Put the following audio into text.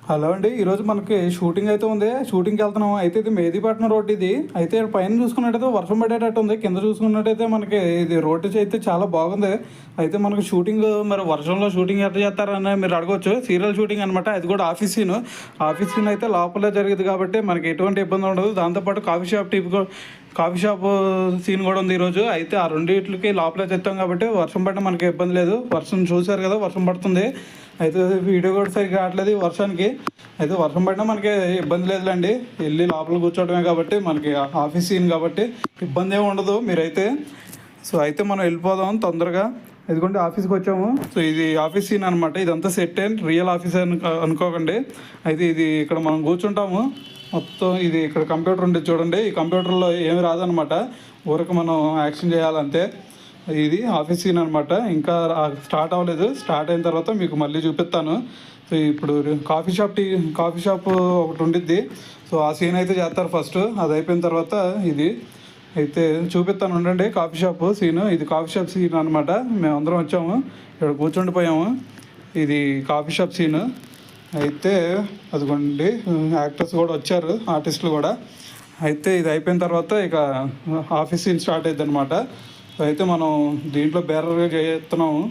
Hello అండి. ఈరోజు మనకి షూటింగ్ అయితే ఉంది. షూటింగ్కి వెళ్తున్నాం. అయితే ఇది మెహదీపట్నం రోడ్ ఇది. అయితే పైన చూసుకున్నట్టయితే వర్షం పడేటట్టు ఉంది. కింద చూసుకున్నట్టయితే మనకి ఇది రోడ్ అయితే చాలా బాగుంది. అయితే మనకు షూటింగ్ మరి వర్షంలో షూటింగ్ ఎట్లా చేస్తారని మీరు అడగవచ్చు. సీరియల్ షూటింగ్ అనమాట. అది కూడా ఆఫీస్ సీన్. ఆఫీస్ సీన్ అయితే లోపలే జరిగింది కాబట్టి మనకి ఎటువంటి ఇబ్బంది ఉండదు. దాంతోపాటు కాఫీ షాప్ సీన్ కూడా ఉంది ఈరోజు. అయితే ఆ రెండింటికి లోపలే తెస్తాం కాబట్టి వర్షం పడినా మనకి ఇబ్బంది లేదు. వర్షం చూశారు కదా, వర్షం పడుతుంది. అయితే వీడియో కూడా సరిగ్గా కావట్లేదు వర్షానికి. అయితే వర్షం పడినా మనకి ఇబ్బంది లేదులేండి, వెళ్ళి లోపల కూర్చోవడమే కాబట్టి మనకి ఆఫీస్ సీన్ కాబట్టి ఇబ్బంది ఏమి ఉండదు మీరైతే. సో అయితే మనం వెళ్ళిపోదాం తొందరగా. ఎందుకంటే ఆఫీస్కి వచ్చాము. సో ఇది ఆఫీస్ సీన్ అనమాట. ఇదంతా సెట్ అండ్ రియల్ ఆఫీస్ అనుకోకండి. అయితే ఇది ఇక్కడ మనం కూర్చుంటాము. మొత్తం ఇది ఇక్కడ కంప్యూటర్ ఉండేది చూడండి. ఈ కంప్యూటర్లో ఏమి రాదనమాట, ఊరికి మనం యాక్షన్ చేయాలంతే. ఇది ఆఫీస్ సీన్ అనమాట. ఇంకా స్టార్ట్ అవ్వలేదు. స్టార్ట్ అయిన తర్వాత మీకు మళ్ళీ చూపిస్తాను. సో ఇప్పుడు కాఫీ షాప్ ఒకటి ఉండిద్ది. సో ఆ సీన్ అయితే చేస్తారు ఫస్ట్. అది అయిపోయిన తర్వాత ఇది అయితే చూపిస్తాను ఉండండి. కాఫీ షాప్ సీను, ఇది కాఫీ షాప్ సీన్ అనమాట. మేమందరం వచ్చాము, ఇక్కడ కూర్చుండిపోయాము. ఇది కాఫీ షాప్ సీను. అయితే అదిగోండి యాక్టర్స్ కూడా వచ్చారు, ఆర్టిస్టులు కూడా. అయితే ఇది అయిపోయిన తర్వాత ఇక ఆఫీస్ సీన్ స్టార్ట్ అవుతుంది అనమాట. అయితే మనం దీంట్లో బేరర్గా చేస్తున్నాము.